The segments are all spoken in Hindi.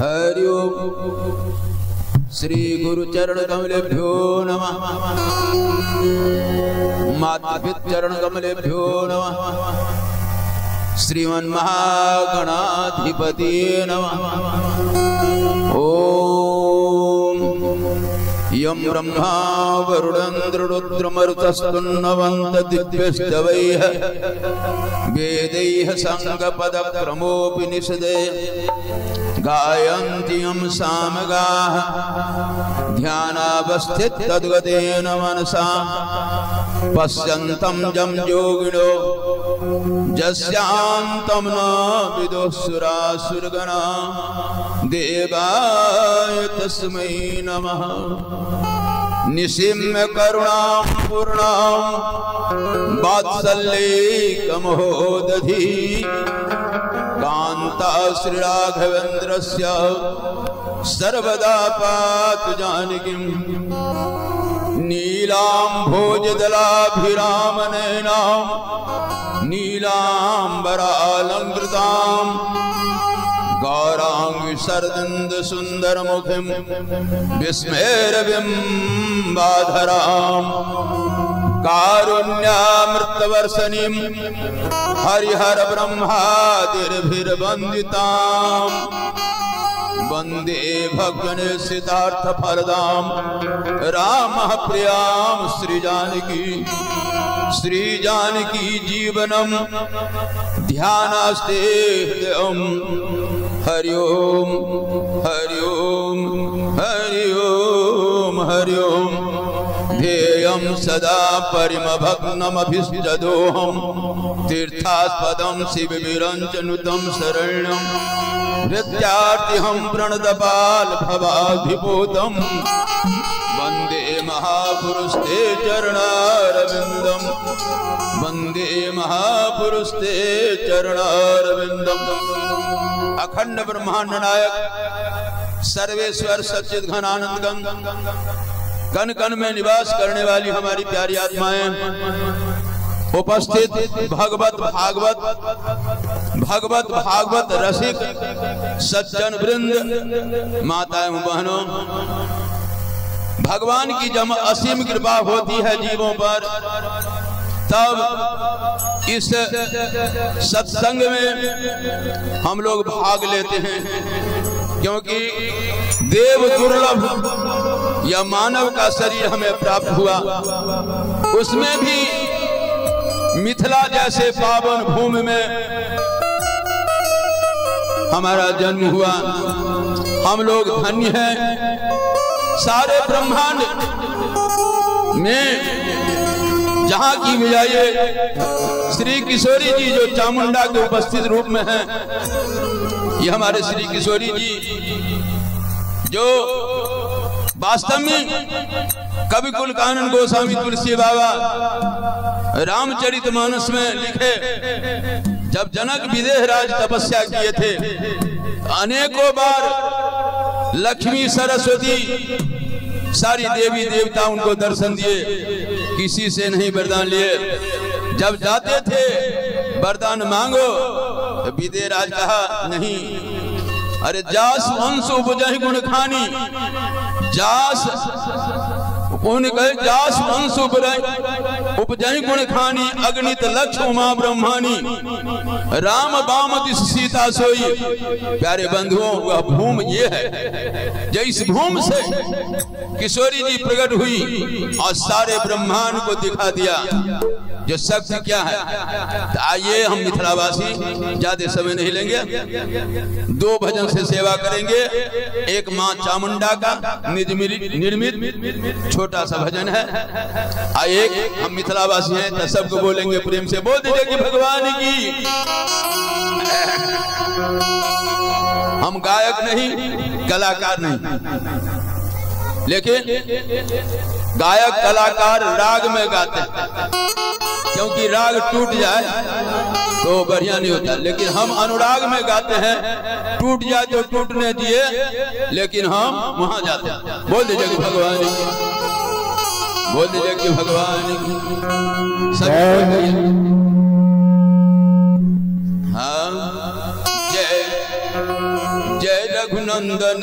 हरि ओम। श्री गुरु चरण कमलेभ्यो नमः। मातापिता चरण कमलेभ्यो नमः। श्रीमन् महागणाधिपति नमः। ओम यं ब्रह्मा वरुणेन्द्ररुद्रमरुतस्तुन्नवन्त दिव्यस्तवैः वेदैः संगपदक्रमोपनिषदे गायन्ति यं सामगाः ध्यानावस्थित तद्गतेन मनसा पश्यन्तं यं योगिनो यस्यान्तं न विदुःसुरासुरगणा देवाय तस्मै नमः। निशिम्य करुणां पूर्णां वात्सल्यैकमहोदधि कान्ता श्रीराघवेन्द्रस्य सर्वदा पातु जानकीं नीलाम्भोजदलाभिरामनयनां नीलाम्बरालङ्कृतां गौरांगी शरदिंद सुंदर मुखिम विस्मेरबिंबाधरां कारुण्यामृतवर्षणीं हरिहर ब्रह्मादिर्भिर्वन्दितां वंदे भगवन्सिद्धार्थफलदां रामः प्रियां श्रीजानकी जीवनम ध्यानास्ते हरि ओम हरि ओम हरि ओम हरि ओम। ध्येयं सदा परिमभग्नमभिष्टदोहं तीर्थास्पदं शिवविरञ्जनुतं शरण्यं हृत्यार्तिहं प्रणतपालभवाधिभूतं वन्दे महापुरुषते चरणारविन्दं वन्दे महापुरुषते चरणारविन्दं। अखंड ब्रह्मांड नायक सर्वेश्वर सच्चिद घनानंद कण कण में निवास करने वाली हमारी प्यारी आत्माएं, उपस्थित भगवत भागवत रसिक सज्जन वृंद, माताएं बहनों, भगवान की जब असीम कृपा होती है जीवों पर, तब इस सत्संग में हम लोग भाग लेते हैं, क्योंकि देव दुर्लभ या मानव का शरीर हमें प्राप्त हुआ, उसमें भी मिथिला जैसे पावन भूमि में हमारा जन्म हुआ। हम लोग धन्य हैं। सारे ब्रह्मांड में जहां की भी जाइए, श्री किशोरी जी जो चामुंडा के उपस्थित रूप में हैं, ये हमारे श्री किशोरी जी जो वास्तव में कवि कुलकानन गोस्वामी तुलसी बाबा रामचरितमानस में लिखे, जब जनक विदेह राज तपस्या किए थे, अनेकों बार लक्ष्मी सरस्वती सारी देवी देवता उनको दर्शन दिए, किसी से नहीं वरदान लिए। जब जाते थे वरदान मांगो तो विदेह राज कहा नहीं, अरे जास वंश उपजहि गुण खानी, जास जास वंश उपजहि गुण खानी, अगणित लक्ष्य उमा ब्रह्मानी, राम बाम दिस सीता सोई। प्यारे बंधुओं, वह भूमि ये है जिस भूमि से किशोरी जी प्रकट हुई और सारे ब्रह्मांड को दिखा दिया जो शक्ति क्या है। तो आइए हम मिथिलावासी ज्यादा समय नहीं लेंगे, दो भजन से सेवा करेंगे। एक मां चामुंडा का निर्मित छोटा सा भजन है, एक हम मिथिलावासी हैं तो सबको बोलेंगे प्रेम से, बोल दीजिए कि भगवान की। हम गायक नहीं, कलाकार नहीं, लेकिन गायक कलाकार राग में गाते हैं, क्योंकि राग टूट जाए तो बढ़िया नहीं होता। लेकिन हम अनुराग में गाते हैं, टूट जाए तो टूटने दिए, लेकिन हम वहां जाते हैं। बोल दीजिए कि भगवान की, बोल दीजिए कि भगवान की। हाँ, जय जय रघुनंदन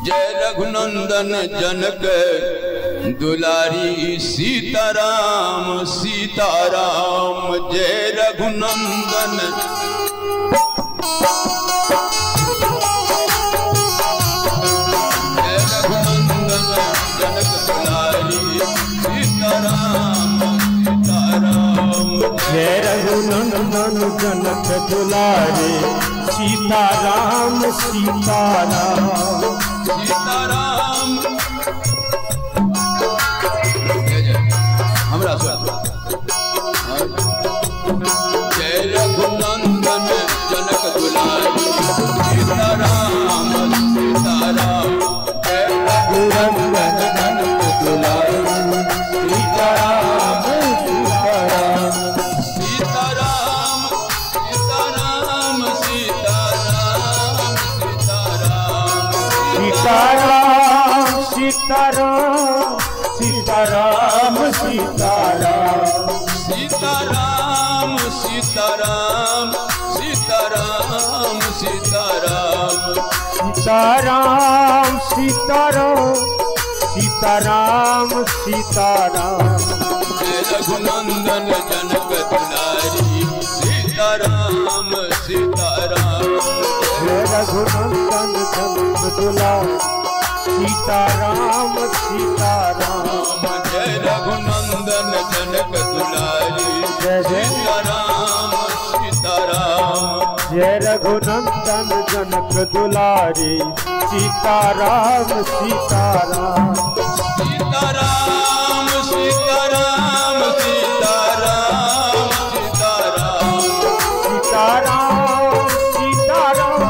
जय रघुनंदन जनक दुलारी सीताराम सीताराम जय रघुनंदन जय रघुनंदन जनक दुलारी सीताराम सीताराम जय रघुनंदन जनक दुलारी सीताराम सीताराम सीताराम हमरा जय रघुनंदन जनक दुलारी सीताराम सीताराम जय रघुनंदन जनक दुलारी सीताराम सीताराम सीताराम सीताराम सीताराम सीताराम सीताराम सीताराम सीताराम सीताराम सीताराम सीताराम सीताराम सीताराम सीताराम जय रघुनंदन जनक दुलारी सीताराम सीताराम जय रघुनंदन जनक दुलारी सीताराम सीताराम जय रघुनंदन जनक दुलारी सीताराम सीताराम जय रघुनंदन जनक दुलारी सीताराम सीताराम सीताराम सीताराम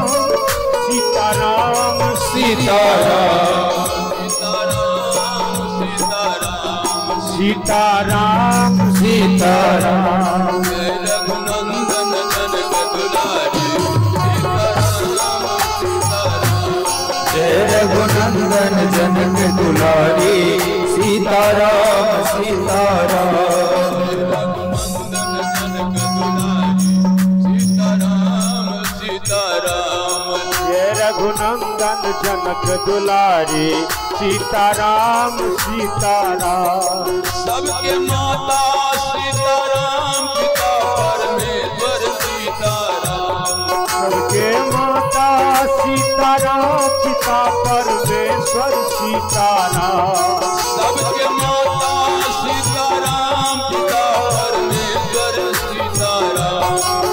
सीताराम सीताराम सीताराम सीताराम सीताराम सीताराम जय रघुनंदन जनक दुलारी सीताराम सीताराम जय रघुनंदन जनक दुलारी सीताराम सीताराम सबके माता सीताराम पिता परमेश्वर सीताराम सबके माता सीताराम पिता परमेश्वर सीताराम सबके माता सीताराम पिता परमेश्वर सीताराम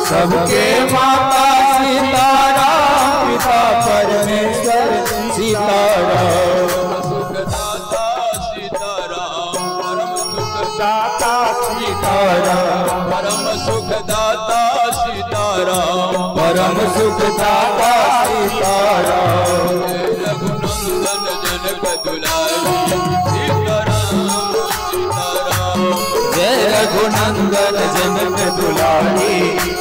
सबके माता सीताराम पिता परमेश्वर सीताराम सुखदाता सीताराम परम दाता सीताराम परम सुखदाता सीताराम परम सुखदाता सीताराम रघुनंदन जनक दुलारी सीताराम सीताराम जय रघुनंदन जनक दुलारी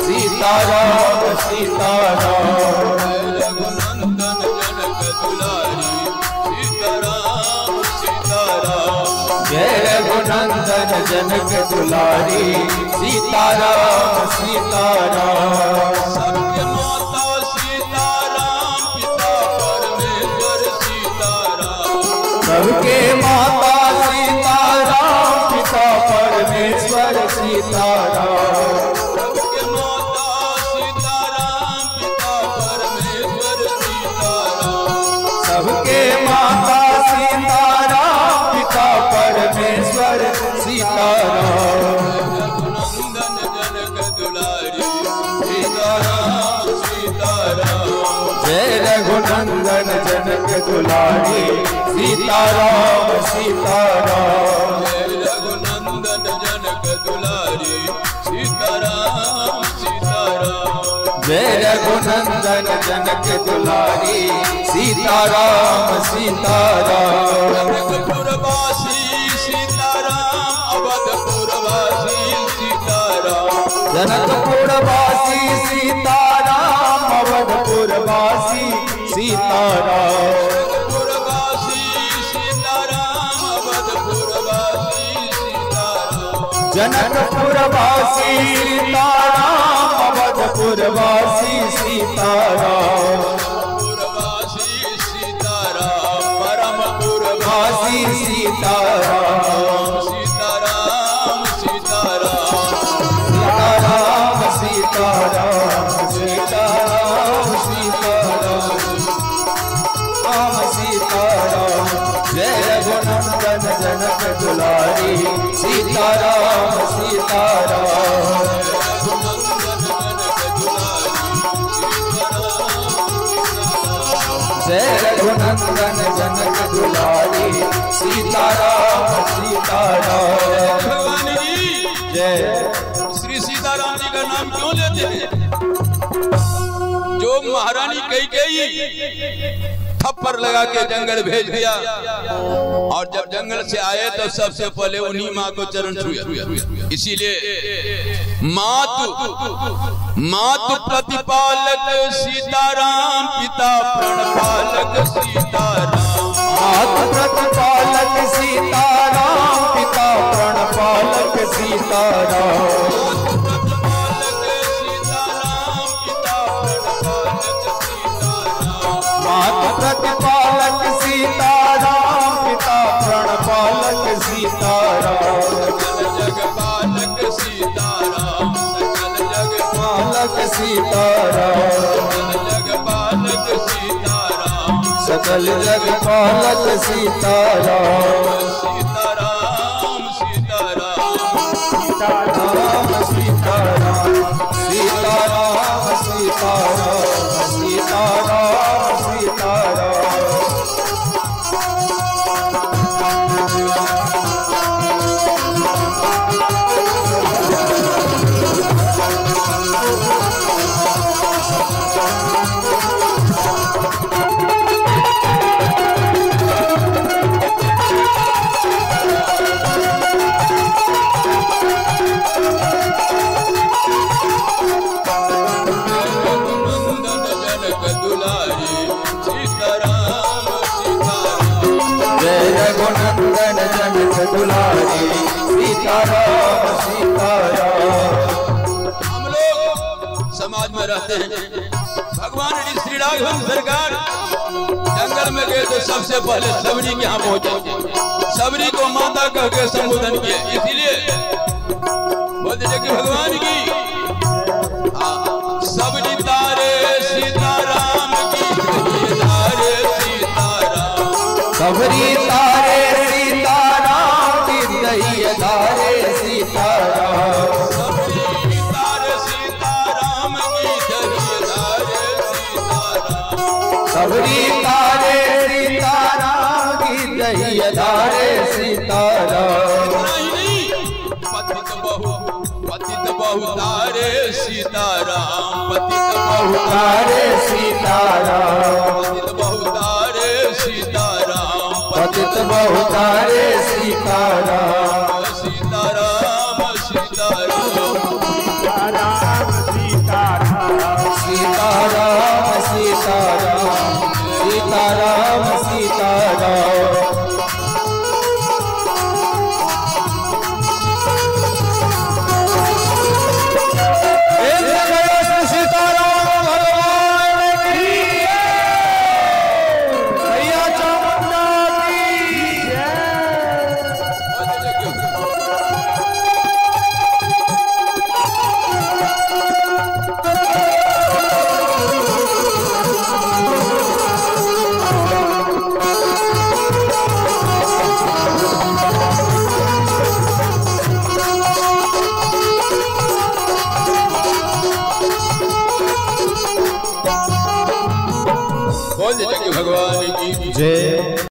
सीताराम सीताराम रघुनंदन जनक दुलारी सीताराम सीताराम जय रघुनंदन जनक दुलारी सीताराम सीताराम सबके माता सीताराम पिता परमेश्वर सीताराम सबके माता सीताराम पिता परमेश्वर सीताराम सबके माता सीताराम पिता परमेश्वर सीताराम सबके माता सीताराम पिता परमेश्वर सीताराम रघुनंदन जनक दुलारी सीताराम सीताराम जय रघुनंदन जनक दुलारी सीताराम सीताराम रघुनंदन जनक दुलारी सीताराम सीताराम जय रघुनंदन जनक दुलारी सीताराम सीताराम जनकपुरवासी सीताराम अवधपुरवासी सीताराम जनकपुरवासी सीताराम अवधपुरवासी सीताराम जनकपुरवासी सीताराम अवधपुरवासी सीताराम जनकपुरवासी सीताराम अवधपुरवासी सीताराम पुरवासी सीताराम परमपुरवासी सीताराम सीताराम सीताराम सीताराम सीताराम सीताराम राम सीताराम जय रघुनंदन जनक दुलारी सीताराम सीताराम जय रघुनंदन जनक दुलारी सीताराम सीताराम। भगवान जी जय श्री सीताराम जी का नाम क्यों लेते हैं? जो महारानी कैकेयी थप्पड़ लगा के जंगल भेज दिया और जब जंगल से आए तो सबसे पहले उन्हीं माँ को चरण छुआ। इसीलिए मातु प्रतिपालक सीताराम पिता प्रणपालक सीताराम मातु प्रतिपालक सीताराम पिता प्रणपालक सीताराम मातु प्रतिपालक सीताराम पिता प्रणपालक सीताराम जगपालक सीताराम पालक सीताराम जगपालक सीताराम सकल जगपालक सीताराम सीताराम सीताराम सीताराम सीताराम सीताराम सीताराम सीताराम सीताराम रघुनंदन जनक दुलारी सीताराम सीताराम। हम लोग समाज में रहते हैं। भगवान श्री राघवन सरकार जंगल में गए तो सबसे पहले सबरी के यहाँ पहुंचे, सबरी को माता कह के संबोधन किए। इसीलिए बोलते कि भगवान की सबरी तारे सीताराम की तारे सीताराम सबरी तारे सीताराम की दैया तारे सीताराम सबरी तारे सीताराम की तारे सीताराम सबरी तारे सीताराम की दैया तारे सीताराम पतित बहु तारे सीताराम पतित बहु तारे सीताराम पतित बहु तारे सीताराम पतित बहु तारे सीताराम सीताराम सीताराम सीताराम सीताराम सीताराम सीताराम बोल भगवान की जय।